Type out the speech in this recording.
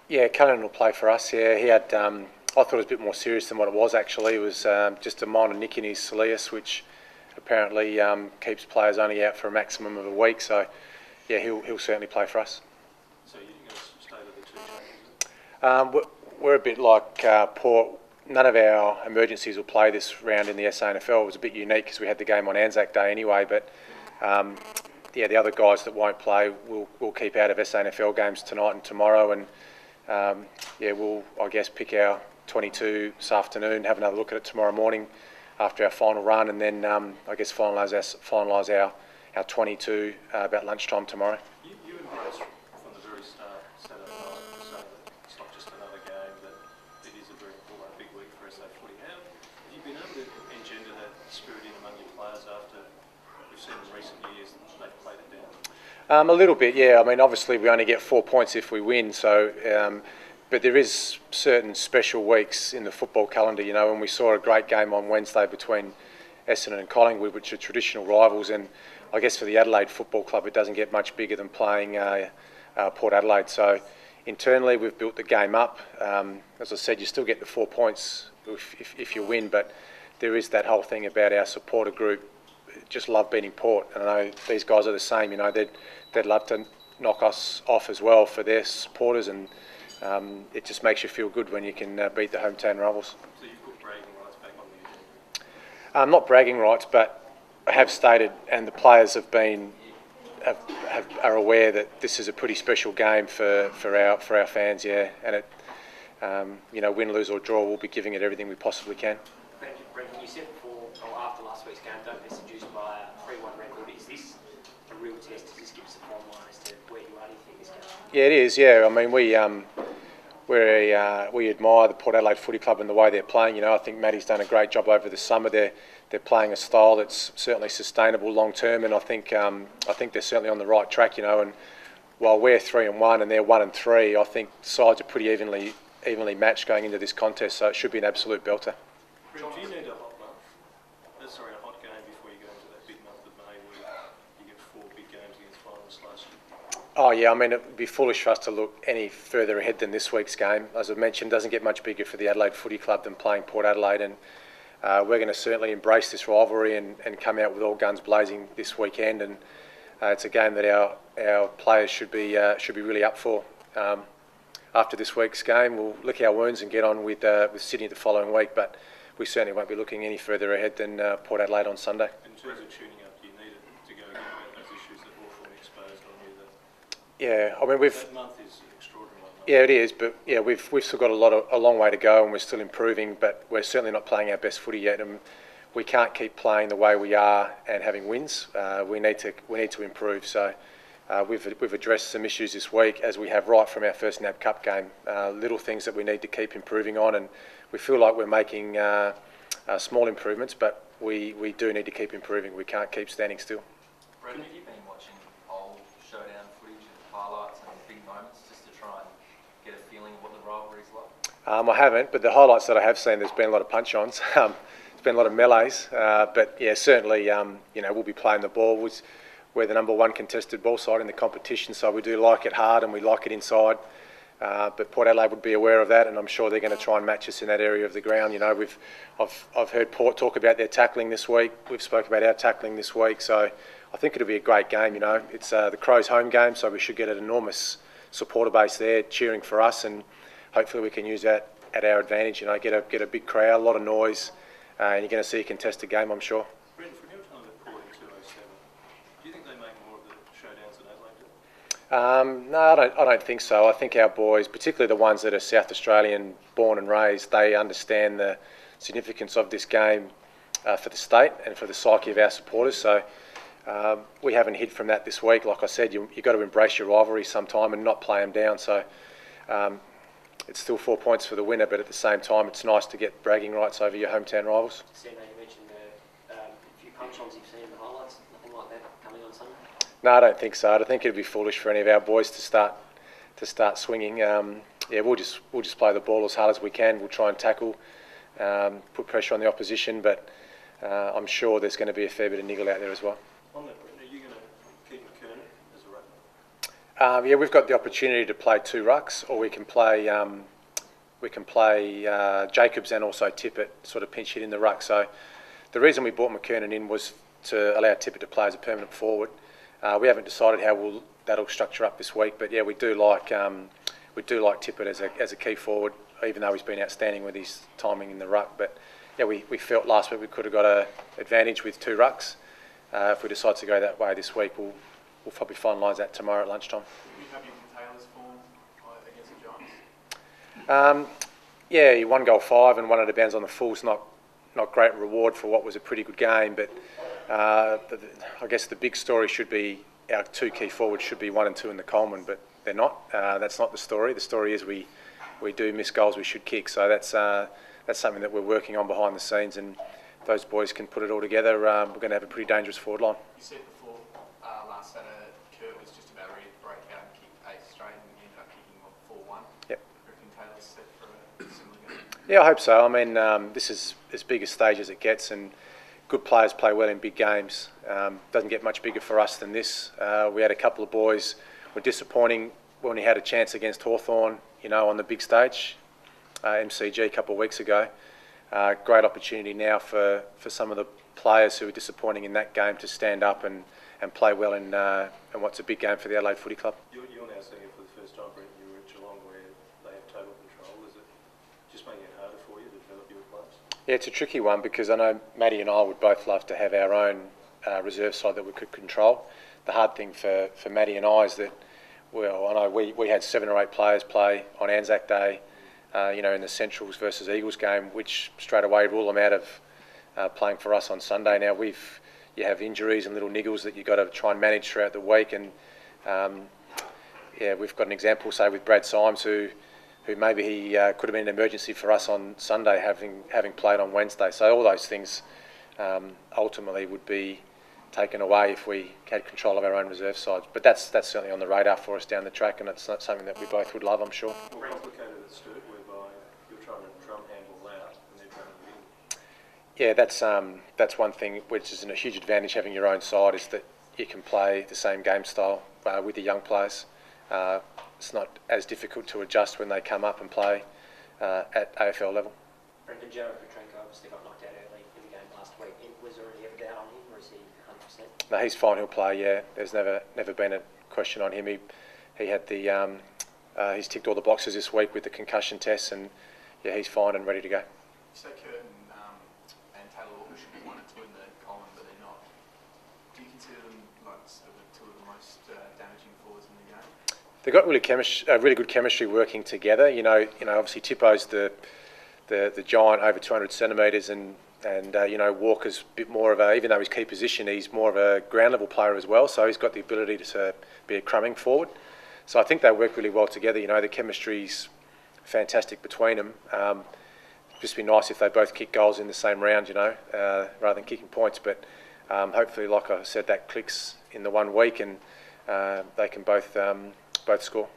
Yeah, Cullen will play for us. Yeah, he had. I thought it was a bit more serious than what it was actually. It was just a minor nick in his soleus, which apparently keeps players only out for a maximum of a week. So, yeah, he'll certainly play for us. So you think it's stay with the two We're a bit like Port. None of our emergencies will play this round in the SANFL. It was a bit unique because we had the game on Anzac Day anyway. But yeah, the other guys that won't play will keep out of SANFL games tonight and tomorrow. And yeah, we'll I guess pick our 22 this afternoon, have another look at it tomorrow morning after our final run, and then I guess finalise our 22 about lunchtime tomorrow. You embraced from the very start Saturday night to say that it's not just another game, that it is a very important big week for SA footy. How have you been able to engender that spirit in among your players after we've seen in recent years they've played it down? A little bit, yeah. I mean, obviously we only get 4 points if we win, so but there is certain special weeks in the football calendar, you know, and we saw a great game on Wednesday between Essendon and Collingwood, which are traditional rivals, and I guess for the Adelaide Football Club it doesn't get much bigger than playing Port Adelaide. So internally we've built the game up. As I said, you still get the 4 points if you win, but there is that whole thing about our supporter group just love beating Port, and I know these guys are the same. You know, they'd love to knock us off as well for their supporters, and it just makes you feel good when you can beat the hometown rivals. So you've put bragging rights back on the agenda? Not bragging rights, but I have stated, and the players are aware that this is a pretty special game for our fans. Yeah, and it you know, win, lose or draw, we'll be giving it everything we possibly can. Brendan, you said before, or after last week's game, don't be seduced by a 3-1 record. Is this a real test? Does this give us a form line as to where you are, do you think, this game? Yeah, it is. Yeah, I mean, we admire the Port Adelaide Footy Club and the way they're playing. You know, I think Matty's done a great job over the summer. They're playing a style that's certainly sustainable long term, and I think they're certainly on the right track. You know, and while we're 3-1 and they're 1-3, I think sides are pretty evenly matched going into this contest. So it should be an absolute belter. Do you need a hot game before you go into that big month of May where you get 4 big games against finalists last year? Oh yeah, I mean, it would be foolish for us to look any further ahead than this week's game. As I mentioned, it doesn't get much bigger for the Adelaide Footy Club than playing Port Adelaide, and we're going to certainly embrace this rivalry and come out with all guns blazing this weekend. And it's a game that our players should be really up for. After this week's game, we'll lick our wounds and get on with Sydney the following week, but we certainly won't be looking any further ahead than Port Adelaide on Sunday. In terms of tuning up, do you need it to go again about those issues that Hawthorn exposed on you? Yeah, I mean That month is extraordinary. Yeah, it is, but yeah, we've still got a long way to go, and we're still improving. But we're certainly not playing our best footy yet, and we can't keep playing the way we are and having wins. We need to improve. So we've addressed some issues this week, as we have right from our first NAB Cup game. Little things that we need to keep improving on, and we feel like we're making small improvements, but we do need to keep improving. We can't keep standing still. Brendan, have you been watching old showdown footage and highlights and big moments just to try and get a feeling of what the rivalry's like? I haven't, but the highlights that I have seen, there's been a lot of punch-ons. There's been a lot of melees, but yeah, certainly, you know, we'll be playing the ball. We're the number 1 contested ball side in the competition, so we do like it hard and we like it inside. But Port Adelaide would be aware of that, and I'm sure they're going to try and match us in that area of the ground. You know, I've heard Port talk about their tackling this week. We've spoke about our tackling this week, so I think it'll be a great game. You know, it's the Crows' home game, so we should get an enormous supporter base there cheering for us, and hopefully we can use that at our advantage. You know, get a big crowd, a lot of noise, and you're going to see a contested game, I'm sure. Brendan, from your time at Port in 2007, do you think they make more of the showdowns than Adelaide do? No, I don't think so. I think our boys, particularly the ones that are South Australian born and raised, they understand the significance of this game for the state and for the psyche of our supporters. So we haven't hid from that this week. Like I said, you've got to embrace your rivalries sometime and not play them down. So it's still 4 points for the winner, but at the same time, it's nice to get bragging rights over your hometown rivals. Seno, you mentioned a few punch-ons you've seen in the highlights. Nothing like that coming on Sunday? No, I don't think so. I think it'd be foolish for any of our boys to start swinging. Yeah, we'll just play the ball as hard as we can. We'll try and tackle, put pressure on the opposition, but I'm sure there's going to be a fair bit of niggle out there as well. On that, Brendan, are you going to keep McKernan as a ruck? Yeah, we've got the opportunity to play two rucks, or we can play Jacobs and also Tippett sort of pinch hit in the ruck. So the reason we brought McKernan in was to allow Tippett to play as a permanent forward. We haven't decided how that'll structure up this week, but yeah, we do like Tippett as a key forward, even though he's been outstanding with his timing in the ruck. But yeah, we felt last week we could have got an advantage with two rucks. If we decide to go that way this week, we'll probably finalise that tomorrow at lunchtime. Are you happy with Taylor's form against the Giants? Yeah, he 1 goal 5 and 1 out of bounds on the full's not great reward for what was a pretty good game, but I guess the big story should be our two key forwards should be 1 and 2 in the Coleman, but they're not. That's not the story. The story is we do miss goals we should kick, so that's something that we're working on behind the scenes, and if those boys can put it all together, we're going to have a pretty dangerous forward line. You said before last Saturday Kurt was just about ready to break out and kick 8 straight, and he ended up kicking 4-1. Yep. I reckon Taylor's set for a similar game. Yeah, I hope so. I mean, this is as big a stage as it gets, and good players play well in big games. Doesn't get much bigger for us than this. We had a couple of boys were disappointing when he had a chance against Hawthorn, on the big stage, MCG a couple of weeks ago. Great opportunity now for some of the players who were disappointing in that game to stand up and play well in what's a big game for the Adelaide Footy Club. You're now seeing it for the first time, Brent. You were at Geelong where they have total control. Is it just making it harder for you to develop your players? Yeah, it's a tricky one because I know Matty and I would both love to have our own reserve side that we could control. The hard thing for Matty and I is that, well, I know we had 7 or 8 players play on Anzac Day, in the Centrals versus Eagles game, which straight away rule them out of playing for us on Sunday. Now you have injuries and little niggles that you've got to try and manage throughout the week, and we've got an example, say, with Brad Symes, who maybe he could have been an emergency for us on Sunday, having played on Wednesday. So all those things ultimately would be taken away if we had control of our own reserve sides. But that's certainly on the radar for us down the track, and it's not something that we both would love, I'm sure. More complicated at Sturt, whereby you're trying to drum handle out and they're trying to win. Yeah, that's one thing which is a huge advantage having your own side, is that you can play the same game style with the young players. It's not as difficult to adjust when they come up and play at AFL level. Brendan, Jared Petrenko obviously got knocked out early in the game last week. Was there any ever doubt on him, or is he 100%? No, he's fine. He'll play. Yeah, there's never been a question on him. He had he's ticked all the boxes this week with the concussion tests, and yeah, he's fine and ready to go. You say Kurt and Taylor Walker should be 1 and 2 in the Coleman, but they're not. Do you consider them like sort of two of the most damaging forwards in the game? They've got really good chemistry working together. Obviously Tippo's the giant over 200 centimetres, and Walker's a bit more of even though his key position, he's more of a ground level player as well. So he's got the ability to be a crumbing forward. So I think they work really well together. The chemistry's fantastic between them. Just be nice if they both kick goals in the same round, rather than kicking points. But hopefully, like I said, that clicks in the 1 week, and they can both score.